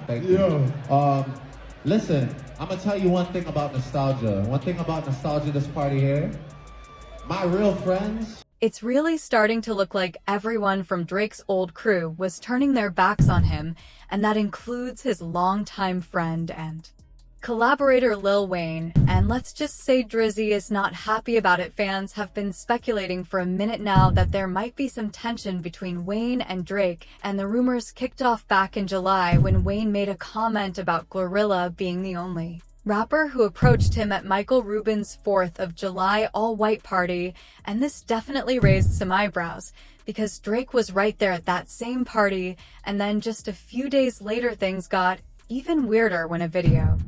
Thank you. Yo. Listen, I'm gonna tell you one thing about nostalgia. One thing about nostalgia this party here. My real friends. It's really starting to look like everyone from Drake's old crew was turning their backs on him, and that includes his longtime friend and collaborator Lil Wayne, and let's just say Drizzy is not happy about it. Fans have been speculating for a minute now that there might be some tension between Wayne and Drake, and the rumors kicked off back in July when Wayne made a comment about Glorilla being the only rapper who approached him at Michael Rubin's 4th of July all-white party, and this definitely raised some eyebrows, because Drake was right there at that same party, and then just a few days later things got even weirder when a video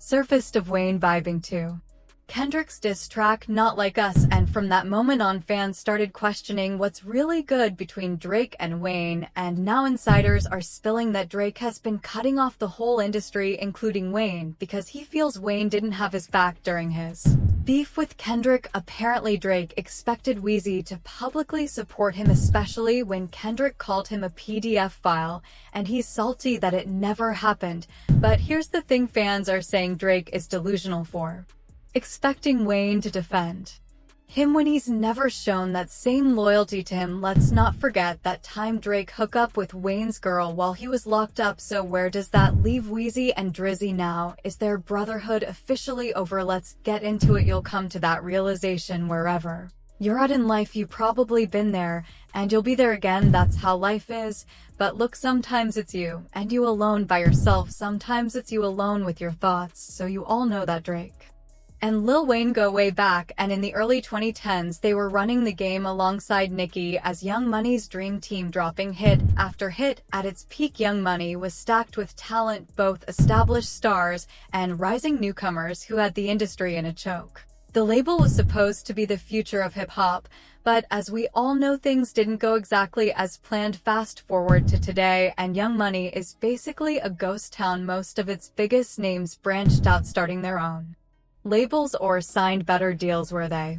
surfaced of Wayne vibing to Kendrick's diss track Not Like Us, and from that moment on fans started questioning what's really good between Drake and Wayne, and now insiders are spilling that Drake has been cutting off the whole industry including Wayne because he feels Wayne didn't have his back during his beef with Kendrick. Apparently Drake expected Weezy to publicly support him, especially when Kendrick called him a PDF file, and he's salty that it never happened. But here's the thing fans are saying Drake is delusional for expecting Wayne to defend him when he's never shown that same loyalty to him. Let's not forget that time Drake hooked up with Wayne's girl while he was locked up, so where does that leave Weezy and Drizzy now? Is their brotherhood officially over? Let's get into it. You'll come to that realization wherever you're at in life. You've probably been there, and you'll be there again. That's how life is. But look, sometimes it's you, and you alone by yourself. Sometimes it's you alone with your thoughts. So you all know that Drake and Lil Wayne go way back, and in the early 2010s they were running the game alongside Nicki as Young Money's dream team, dropping hit after hit. At its peak, Young Money was stacked with talent, both established stars and rising newcomers who had the industry in a choke. The label was supposed to be the future of hip-hop, but as we all know, things didn't go exactly as planned. Fast forward to today, and Young Money is basically a ghost town. Most of its biggest names branched out, starting their own labels or signed better deals where they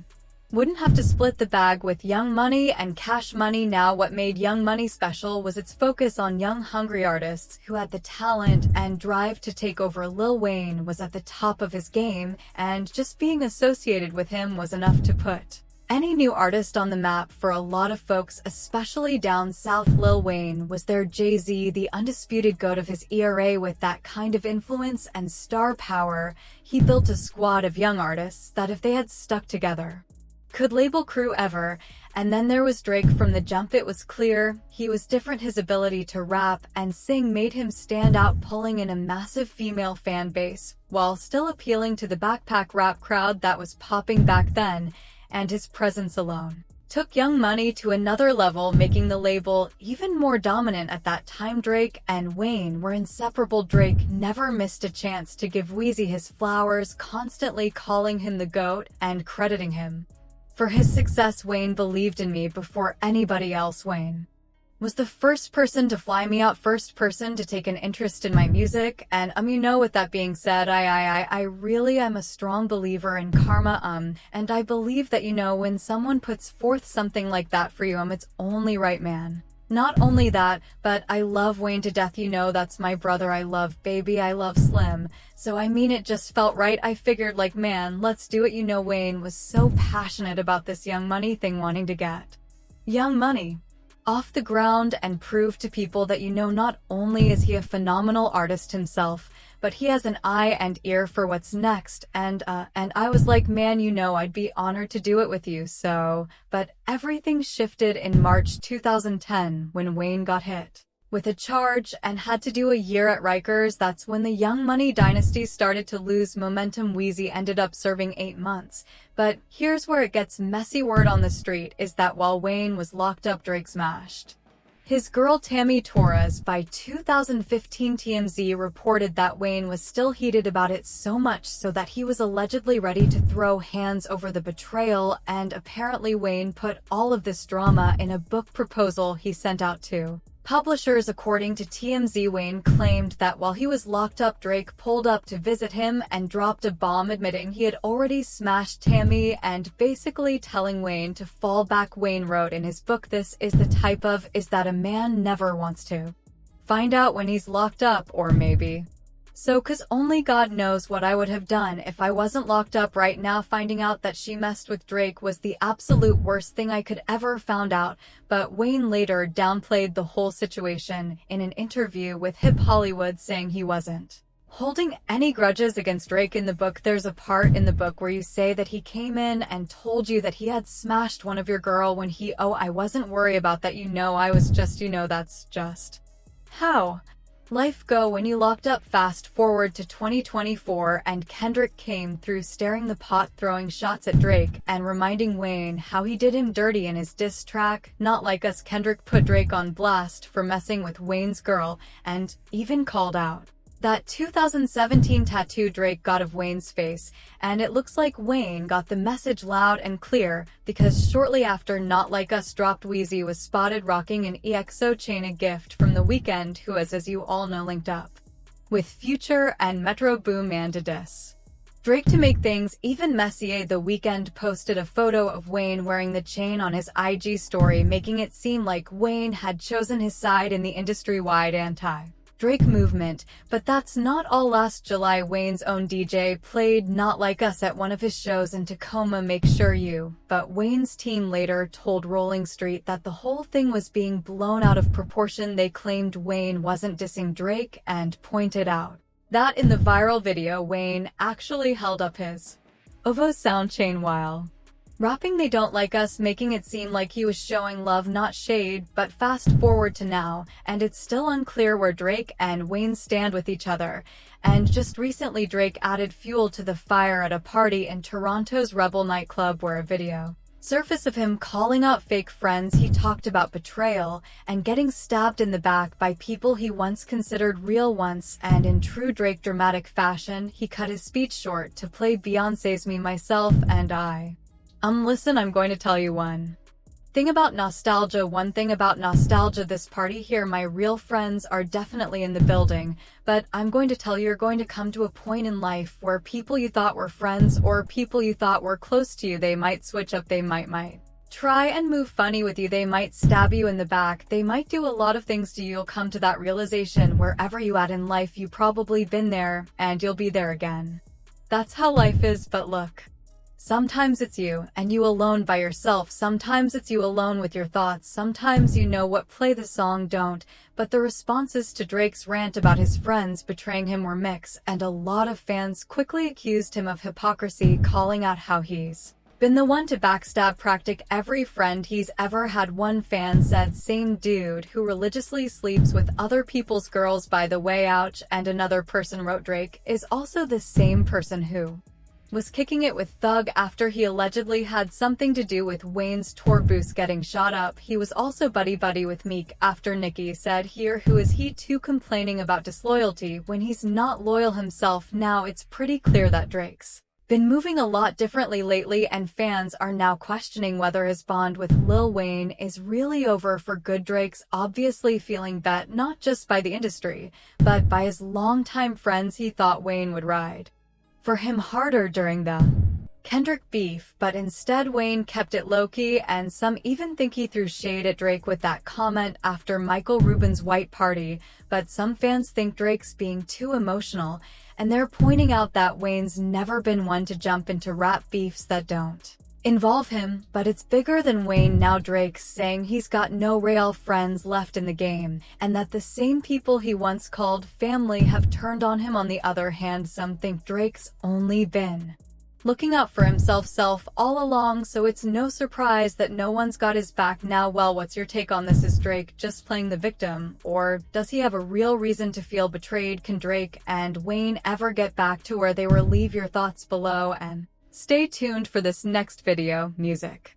wouldn't have to split the bag with Young Money and Cash Money. Now, what made Young Money special was its focus on young, hungry artists who had the talent and drive to take over. Lil Wayne was at the top of his game, and just being associated with him was enough to put any new artist on the map for a lot of folks, especially down south. Lil Wayne was their Jay-Z, the undisputed GOAT of his era. With that kind of influence and star power, he built a squad of young artists that, if they had stuck together, could label crew ever. And then there was Drake. From the jump it was clear he was different. His ability to rap and sing made him stand out, pulling in a massive female fan base while still appealing to the backpack rap crowd that was popping back then, and his presence alone took Young Money to another level, making the label even more dominant. At that time, Drake and Wayne were inseparable. Drake never missed a chance to give Weezy his flowers, constantly calling him the GOAT and crediting him for his success. Wayne believed in me before anybody else. Wayne was the first person to fly me out, first person to take an interest in my music, and with that being said, I really am a strong believer in karma, and I believe that, when someone puts forth something like that for you, it's only right, man. Not only that, but I love Wayne to death. That's my brother. I love Baby, I love Slim. So it just felt right. I figured, like, man, let's do it. Wayne was so passionate about this Young Money thing, wanting to get Young Money off the ground and prove to people that not only is he a phenomenal artist himself, but he has an eye and ear for what's next. And I was like, man, I'd be honored to do it with you. But everything shifted in March 2010 when Wayne got hit with a charge and had to do a year at Rikers. That's when the Young Money dynasty started to lose momentum. Weezy ended up serving 8 months. But here's where it gets messy. Word on the street is that while Wayne was locked up, Drake smashed his girl Tammy Torres. By 2015, TMZ reported that Wayne was still heated about it, so much so that he was allegedly ready to throw hands over the betrayal, and apparently Wayne put all of this drama in a book proposal he sent out to publishers. According to TMZ, Wayne claimed that while he was locked up, Drake pulled up to visit him and dropped a bomb, admitting he had already smashed Tammy and basically telling Wayne to fall back. Wayne wrote in his book, "This is the type of is that a man never wants to Find out when he's locked up, or maybe. So, 'cause only God knows what I would have done if I wasn't locked up right now. Finding out that she messed with Drake was the absolute worst thing I could ever found out, but Wayne later downplayed the whole situation in an interview with Hip Hollywood, saying he wasn't holding any grudges against Drake. In the book, there's a part in the book where you say that he came in and told you that he had smashed one of your girl when I wasn't worried about that, I was just, that's just how life go when you locked up. Fast forward to 2024 and Kendrick came through stirring the pot, throwing shots at Drake and reminding Wayne how he did him dirty in his diss track, Not Like Us. Kendrick put Drake on blast for messing with Wayne's girl and even called out that 2017 tattoo Drake got of Wayne's face, and it looks like Wayne got the message loud and clear, because shortly after Not Like Us dropped, Weezy was spotted rocking an EXO chain, a gift from The Weeknd, who is, as you all know, linked up with Future and Metro Boomin to diss Drake. To make things even messier, The Weeknd posted a photo of Wayne wearing the chain on his IG story, making it seem like Wayne had chosen his side in the industry-wide anti-Drake movement. But that's not all. Last July, Wayne's own DJ played Not Like Us at one of his shows in Tacoma, but Wayne's team later told Rolling Street that the whole thing was being blown out of proportion. They claimed Wayne wasn't dissing Drake and pointed out that in the viral video, Wayne actually held up his OVO sound chain while rapping They Don't Like Us, making it seem like he was showing love, not shade. But fast forward to now, and it's still unclear where Drake and Wayne stand with each other. And just recently, Drake added fuel to the fire at a party in Toronto's Rebel nightclub, where a video surfaced of him calling out fake friends. He talked about betrayal and getting stabbed in the back by people he once considered real ones, and in true Drake dramatic fashion, he cut his speech short to play Beyoncé's Me, Myself, and I. Listen, I'm going to tell you one thing about nostalgia. This party here, my real friends are definitely in the building, but I'm going to tell you, you're going to come to a point in life where people you thought were friends or people you thought were close to you, they might switch up, they might try and move funny with you, they might stab you in the back, they might do a lot of things to you. You'll come to that realization wherever you at in life, you probably been there and you'll be there again. That's how life is. But look, sometimes it's you, and you alone by yourself. Sometimes it's you alone with your thoughts. Sometimes you know what play the song don't. But the responses to Drake's rant about his friends betraying him were mixed, and a lot of fans quickly accused him of hypocrisy, calling out how he's been the one to backstab practically every friend he's ever had. One fan said, "Same dude who religiously sleeps with other people's girls, by the way, ouch." And another person wrote, "Drake is also the same person who was kicking it with Thug after he allegedly had something to do with Wayne's tour boost getting shot up. He was also buddy-buddy with Meek after Nicki said here, who is he to complaining about disloyalty when he's not loyal himself?" Now it's pretty clear that Drake's been moving a lot differently lately, and fans are now questioning whether his bond with Lil Wayne is really over for good. Drake's obviously feeling bet not just by the industry, but by his longtime friends. He thought Wayne would ride for him harder during the Kendrick beef, but instead Wayne kept it low-key, and some even think he threw shade at Drake with that comment after Michael Rubin's white party. But some fans think Drake's being too emotional, and they're pointing out that Wayne's never been one to jump into rap beefs that don't involve him. But it's bigger than Wayne now. Drake's saying he's got no real friends left in the game, and that the same people he once called family have turned on him. On the other hand, some think Drake's only been looking out for himself all along, so it's no surprise that no one's got his back now. Well, what's your take on this? Is Drake just playing the victim, or does he have a real reason to feel betrayed? Can Drake and Wayne ever get back to where they were? Leave your thoughts below and stay tuned for this next video. Music.